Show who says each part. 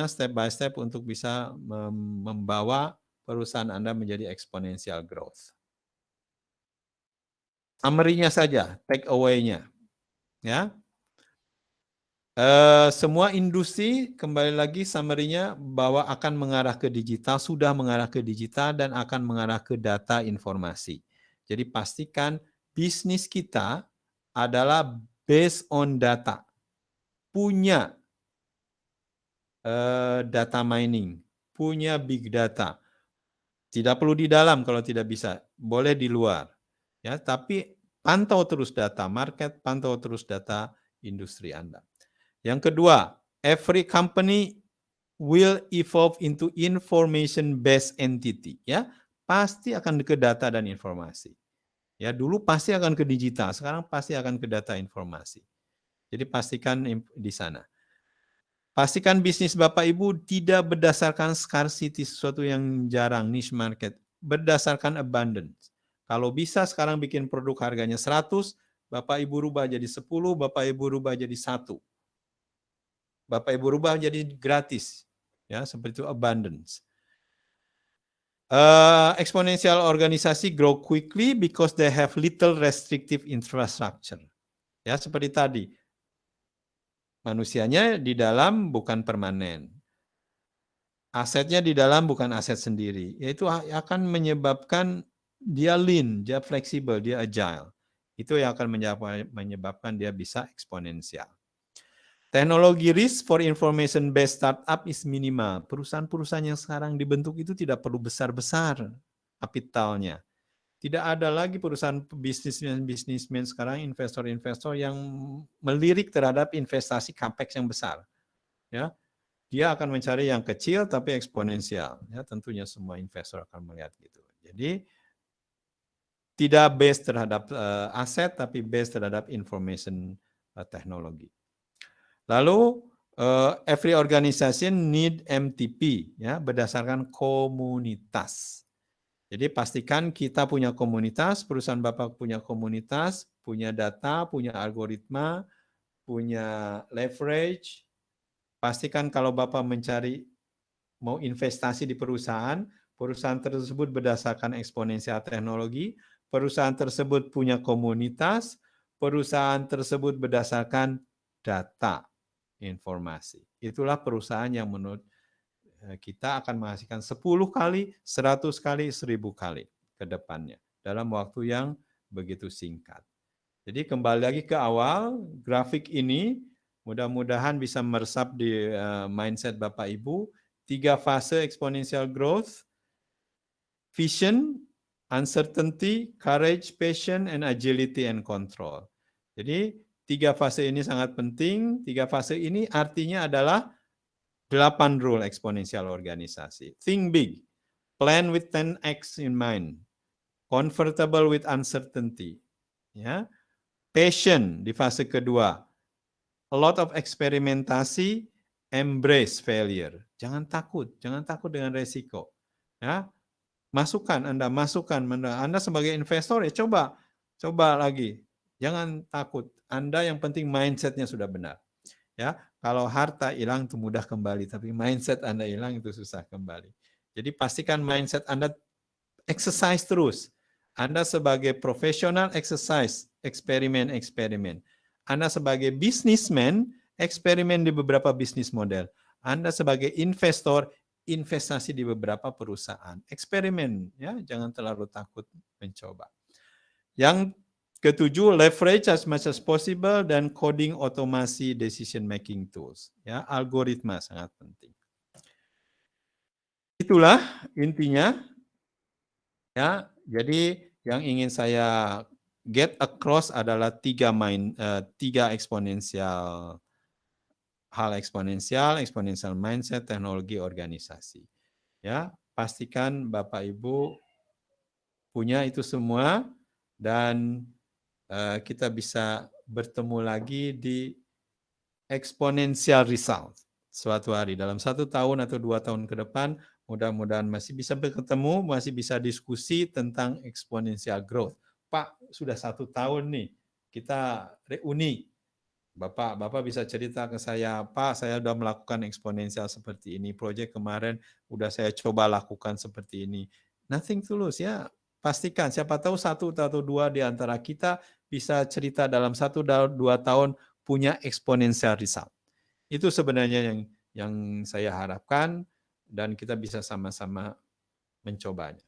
Speaker 1: step by step untuk bisa membawa perusahaan Anda menjadi exponential growth. Summary-nya saja, take away-nya. Ya. Semua industri, kembali lagi summary-nya, bahwa akan mengarah ke digital, sudah mengarah ke digital, dan akan mengarah ke data informasi. Jadi pastikan bisnis kita adalah based on data. Punya data mining, punya big data. Tidak perlu di dalam kalau tidak bisa, boleh di luar. Ya, tapi pantau terus data market, pantau terus data industri Anda. Yang kedua, every company will evolve into information-based entity. Ya, pasti akan ke data dan informasi. Ya, dulu pasti akan ke digital, sekarang pasti akan ke data informasi. Jadi pastikan di sana. Pastikan bisnis Bapak Ibu tidak berdasarkan scarcity, sesuatu yang jarang, niche market. Berdasarkan abundance. Kalau bisa sekarang bikin produk harganya 100, Bapak Ibu rubah jadi 10, Bapak Ibu rubah jadi 1. Bapak Ibu rubah jadi gratis. Ya, seperti itu abundance. Exponential organisasi grow quickly because they have little restrictive infrastructure. Ya, seperti tadi. Manusianya di dalam bukan permanen. Asetnya di dalam bukan aset sendiri. Yaitu akan menyebabkan dia lean, dia fleksibel, dia agile. Itu yang akan menyebabkan dia bisa eksponensial. Teknologi risk for information-based startup is minimal. Perusahaan-perusahaan yang sekarang dibentuk itu tidak perlu besar-besar kapitalnya. Tidak ada lagi perusahaan bisnismen sekarang, investor-investor yang melirik terhadap investasi capex yang besar. Ya, dia akan mencari yang kecil tapi eksponensial. Ya, tentunya semua investor akan melihat gitu. Jadi tidak based terhadap aset, tapi based terhadap information teknologi. Lalu every organization need MTP, ya, berdasarkan komunitas. Jadi pastikan kita punya komunitas, perusahaan Bapak punya komunitas, punya data, punya algoritma, punya leverage. Pastikan kalau Bapak mencari mau investasi di perusahaan, perusahaan tersebut berdasarkan eksponensial teknologi, perusahaan tersebut punya komunitas, perusahaan tersebut berdasarkan data informasi. Itulah perusahaan yang menurut kita akan menghasilkan 10 kali, 100 kali, 1000 kali ke depannya dalam waktu yang begitu singkat. Jadi kembali lagi ke awal, grafik ini mudah-mudahan bisa meresap di mindset Bapak Ibu. 3 fase exponential growth, vision, uncertainty, courage, passion, and agility and control. Jadi 3 fase ini sangat penting. 3 fase ini artinya adalah 8 rule eksponensial organisasi. Think big, plan with 10x in mind, comfortable with uncertainty. Ya, passion di fase kedua, a lot of eksperimentasi, embrace failure. Jangan takut dengan resiko. Ya, masukkan Anda sebagai investor ya coba lagi. Jangan takut. Anda yang penting mindsetnya sudah benar. Ya, kalau harta hilang itu mudah kembali, tapi mindset Anda hilang itu susah kembali. Jadi pastikan mindset Anda exercise terus. Anda sebagai profesional exercise, eksperimen. Anda sebagai businessman, eksperimen di beberapa bisnis model. Anda sebagai investor, investasi di beberapa perusahaan. Eksperimen, ya, jangan terlalu takut mencoba. Yang ketujuh, leverage as much as possible dan coding otomasi decision making tools. Ya, algoritma sangat penting. Itulah intinya. Ya, jadi yang ingin saya get across adalah 3 eksponensial hal eksponensial mindset, teknologi, organisasi. Ya, pastikan Bapak Ibu punya itu semua dan kita bisa bertemu lagi di exponential result suatu hari. Dalam 1 tahun atau 2 tahun ke depan, mudah-mudahan masih bisa bertemu, masih bisa diskusi tentang exponential growth. Pak, sudah 1 tahun nih, kita reuni. Bapak bisa cerita ke saya, Pak, saya sudah melakukan eksponensial seperti ini, proyek kemarin udah saya coba lakukan seperti ini. Nothing tulus ya, pastikan siapa tahu 1 atau 2 di antara kita bisa cerita dalam 1 2 tahun punya exponential result. Itu sebenarnya yang saya harapkan dan kita bisa sama-sama mencobanya.